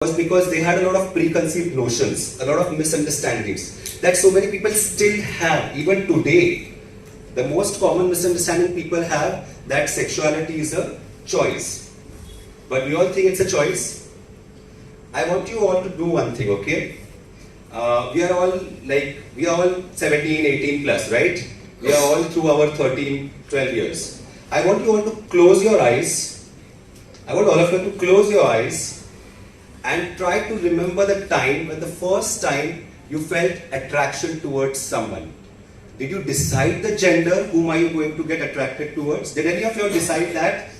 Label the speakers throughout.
Speaker 1: was because they had a lot of preconceived notions, a lot of misunderstandings that so many people still have, even today. The most common misunderstanding people have that sexuality is a choice. But we all think it's a choice. I want you all to do one thing, okay? We are all 17, 18 plus, right? We are all through our 13, 12 years. I want you all to close your eyes. I want all of you to close your eyes and try to remember the time when the first time you felt attraction towards someone. Did you decide the gender? Whom are you going to get attracted towards? Did any of you decide that?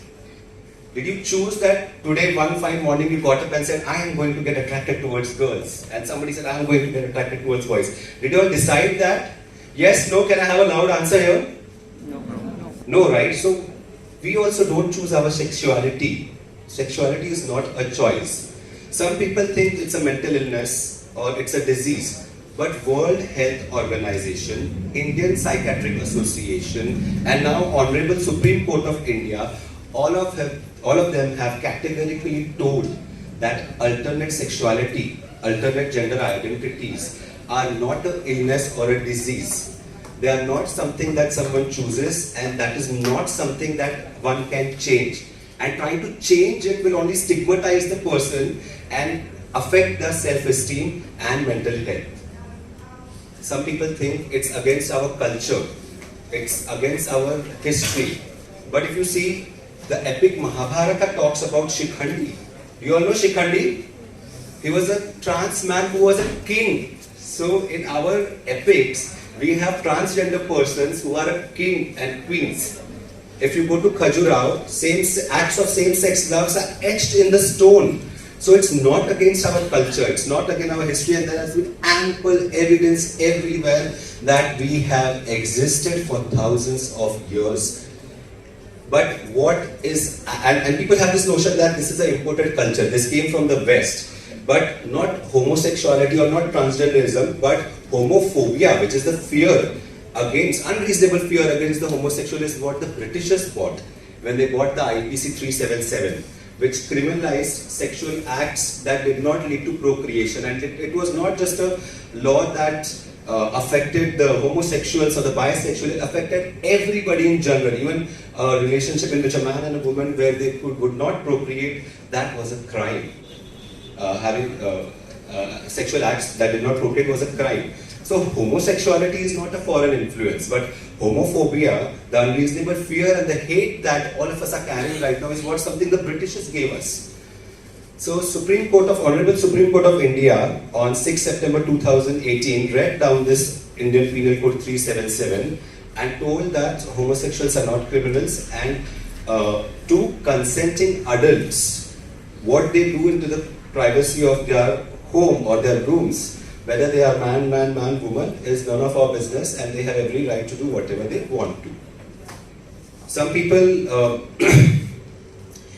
Speaker 1: Did you choose that today one fine morning you got up and said, I am going to get attracted towards girls? And somebody said, I am going to get attracted towards boys. Did you all decide that? Yes, no? Can I have a loud answer here?
Speaker 2: No.
Speaker 1: No, right? So we also don't choose our sexuality. Sexuality is not a choice. Some people think it's a mental illness or it's a disease. But World Health Organization, Indian Psychiatric Association, and now Honorable Supreme Court of India, all of them have categorically told that alternate sexuality, alternate gender identities are not an illness or a disease. They are not something that someone chooses, and that is not something that one can change. And trying to change it will only stigmatize the person and affect their self-esteem and mental health. Some people think it's against our culture, it's against our history. But if you see, the epic Mahabharata talks about Shikhandi. Do you all know Shikhandi? He was a trans man who was a king. So in our epics, we have transgender persons who are a king and queens. If you go to Khajuraho, acts of same-sex loves are etched in the stone. So it's not against our culture, it's not against our history, and there has been ample evidence everywhere that we have existed for thousands of years. But what is, and people have this notion that this is an imported culture, this came from the West. But not homosexuality or not transgenderism, but homophobia, which is the fear against, unreasonable fear against the homosexual, is what the Britishers bought when they bought the IPC 377, which criminalized sexual acts that did not lead to procreation. And it was not just a law that affected the homosexuals or the bisexual, it affected everybody in general. Even a relationship in which a man and a woman where they would not procreate, that was a crime. Having sexual acts that did not procreate was a crime. So homosexuality is not a foreign influence, but homophobia, the unreasonable fear and the hate that all of us are carrying right now is what something the Britishers gave us. So Honorable Supreme Court of India on 6 September 2018 read down this Indian Penal Code 377 and told that homosexuals are not criminals, and to consenting adults, what they do into the privacy of their home or their rooms, whether they are man, woman, is none of our business, and they have every right to do whatever they want to. Some people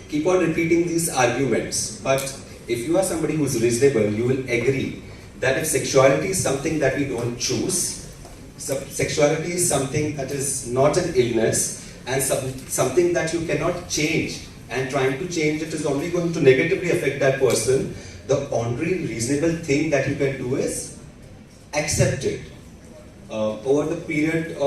Speaker 1: keep on repeating these arguments, but if you are somebody who is reasonable, you will agree that if sexuality is something that we don't choose, sexuality is something that is not an illness, and something that you cannot change, and trying to change it is only going to negatively affect that person, the only reasonable thing that you can do is accept it. Over the period of